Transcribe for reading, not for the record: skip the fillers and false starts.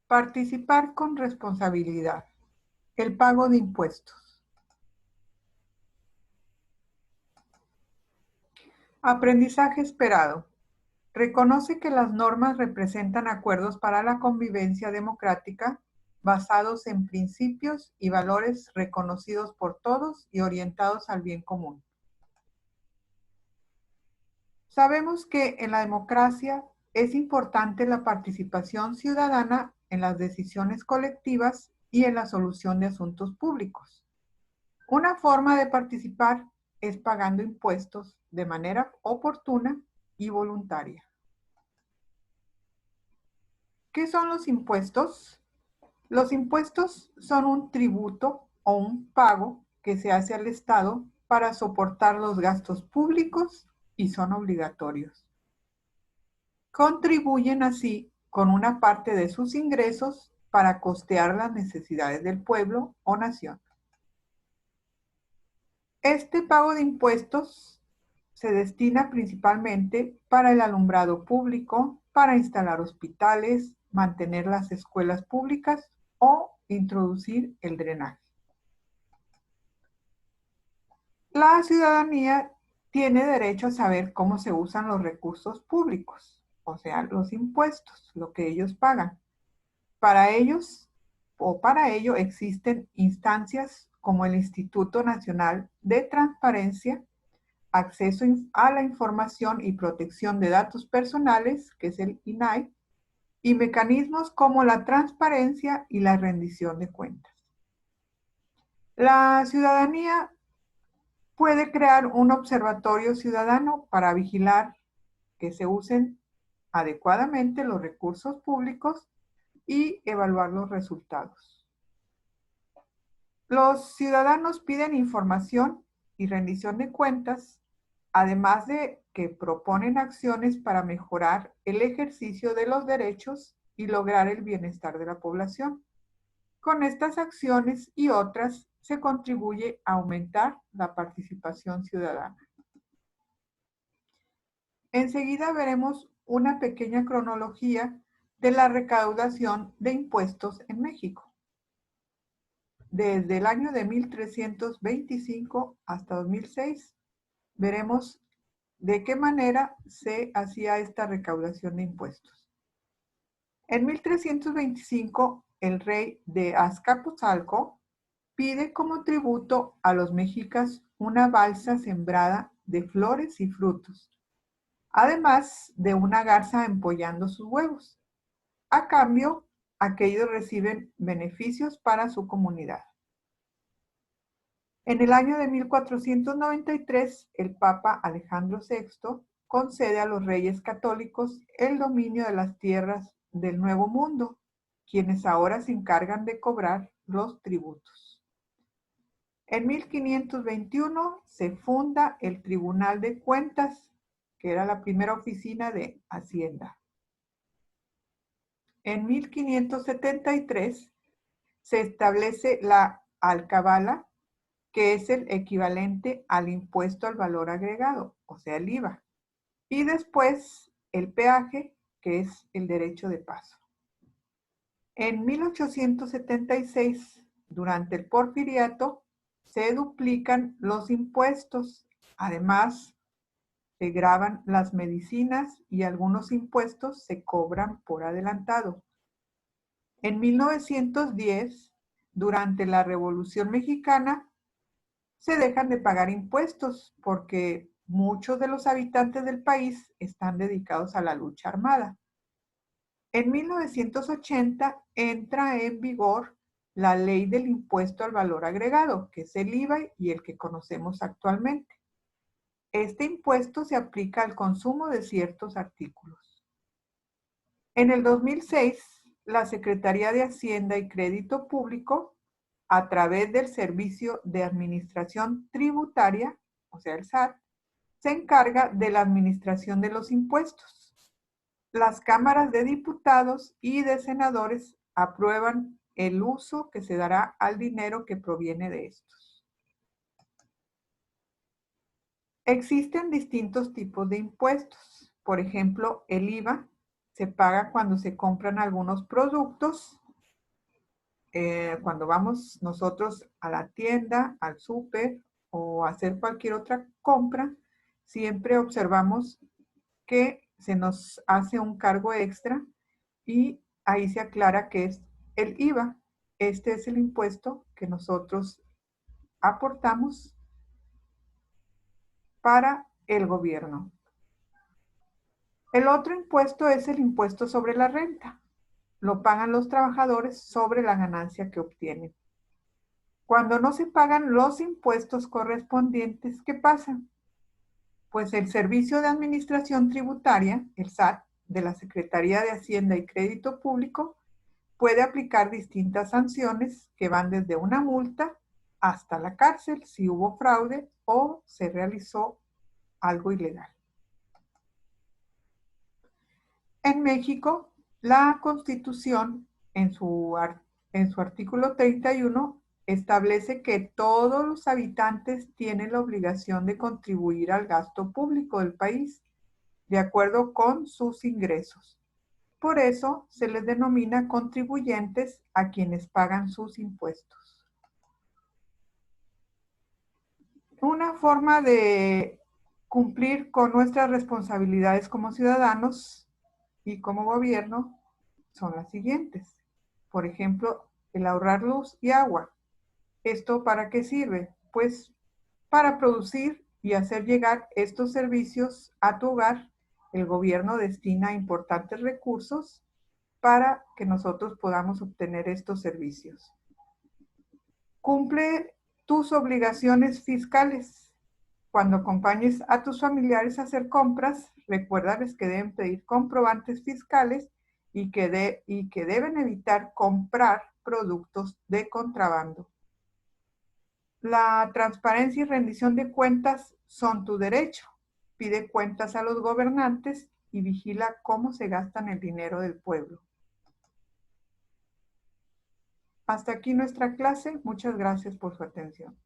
Participar con responsabilidad. El pago de impuestos. Aprendizaje esperado. Reconoce que las normas representan acuerdos para la convivencia democrática basados en principios y valores reconocidos por todos y orientados al bien común. Sabemos que en la democracia es importante la participación ciudadana en las decisiones colectivas y en la solución de asuntos públicos. Una forma de participar es pagando impuestos de manera oportuna y voluntaria. ¿Qué son los impuestos? Los impuestos son un tributo o un pago que se hace al Estado para soportar los gastos públicos y son obligatorios. Contribuyen así con una parte de sus ingresos para costear las necesidades del pueblo o nación. Este pago de impuestos se destina principalmente para el alumbrado público, para instalar hospitales, mantener las escuelas públicas o introducir el drenaje. La ciudadanía tiene derecho a saber cómo se usan los recursos públicos, o sea, los impuestos, lo que ellos pagan. Para ello existen instancias como el Instituto Nacional de Transparencia, Acceso a la Información y Protección de Datos Personales, que es el INAI, y mecanismos como la transparencia y la rendición de cuentas. La ciudadanía puede crear un observatorio ciudadano para vigilar que se usen adecuadamente los recursos públicos y evaluar los resultados. Los ciudadanos piden información y rendición de cuentas, además de que proponen acciones para mejorar el ejercicio de los derechos y lograr el bienestar de la población. Con estas acciones y otras se contribuye a aumentar la participación ciudadana. Enseguida veremos una pequeña cronología de la recaudación de impuestos en México. Desde el año de 1325 hasta 2006, veremos de qué manera se hacía esta recaudación de impuestos. En 1325, el rey de Azcapotzalco pide como tributo a los mexicas una balsa sembrada de flores y frutos, además de una garza empollando sus huevos. A cambio, aquellos reciben beneficios para su comunidad. En el año de 1493, el Papa Alejandro VI concede a los reyes católicos el dominio de las tierras del Nuevo Mundo, quienes ahora se encargan de cobrar los tributos. En 1521 se funda el Tribunal de Cuentas, que era la primera oficina de Hacienda. En 1573 se establece la alcabala, que es el equivalente al impuesto al valor agregado, o sea, el IVA. Y después el peaje, que es el derecho de paso. En 1876, durante el Porfiriato, se duplican los impuestos. Además, se gravan las medicinas y algunos impuestos se cobran por adelantado. En 1910, durante la Revolución Mexicana, se dejan de pagar impuestos porque muchos de los habitantes del país están dedicados a la lucha armada. En 1980 entra en vigor la ley del impuesto al valor agregado, que es el IVA y el que conocemos actualmente. Este impuesto se aplica al consumo de ciertos artículos. En el 2006, la Secretaría de Hacienda y Crédito Público, a través del Servicio de Administración Tributaria, o sea, el SAT, se encarga de la administración de los impuestos. Las cámaras de diputados y de senadores aprueban el uso que se dará al dinero que proviene de estos. Existen distintos tipos de impuestos. Por ejemplo, el IVA, se paga cuando se compran algunos productos. Cuando vamos nosotros a la tienda, al súper o a hacer cualquier otra compra, siempre observamos que se nos hace un cargo extra y ahí se aclara que es el IVA. Este es el impuesto que nosotros aportamos para el gobierno. El otro impuesto es el impuesto sobre la renta. Lo pagan los trabajadores sobre la ganancia que obtienen. Cuando no se pagan los impuestos correspondientes, ¿qué pasa? Pues el Servicio de Administración Tributaria, el SAT, de la Secretaría de Hacienda y Crédito Público, puede aplicar distintas sanciones que van desde una multa hasta la cárcel si hubo fraude o se realizó algo ilegal. En México, la Constitución, en su artículo 31, establece que todos los habitantes tienen la obligación de contribuir al gasto público del país, de acuerdo con sus ingresos. Por eso se les denomina contribuyentes a quienes pagan sus impuestos. Una forma de cumplir con nuestras responsabilidades como ciudadanos y como gobierno son las siguientes. Por ejemplo, el ahorrar luz y agua. ¿Esto para qué sirve? Pues para producir y hacer llegar estos servicios a tu hogar, el gobierno destina importantes recursos para que nosotros podamos obtener estos servicios. Cumple tus obligaciones fiscales. Cuando acompañes a tus familiares a hacer compras, recuérdales que deben pedir comprobantes fiscales y que deben evitar comprar productos de contrabando. La transparencia y rendición de cuentas son tu derecho. Pide cuentas a los gobernantes y vigila cómo se gastan el dinero del pueblo. Hasta aquí nuestra clase. Muchas gracias por su atención.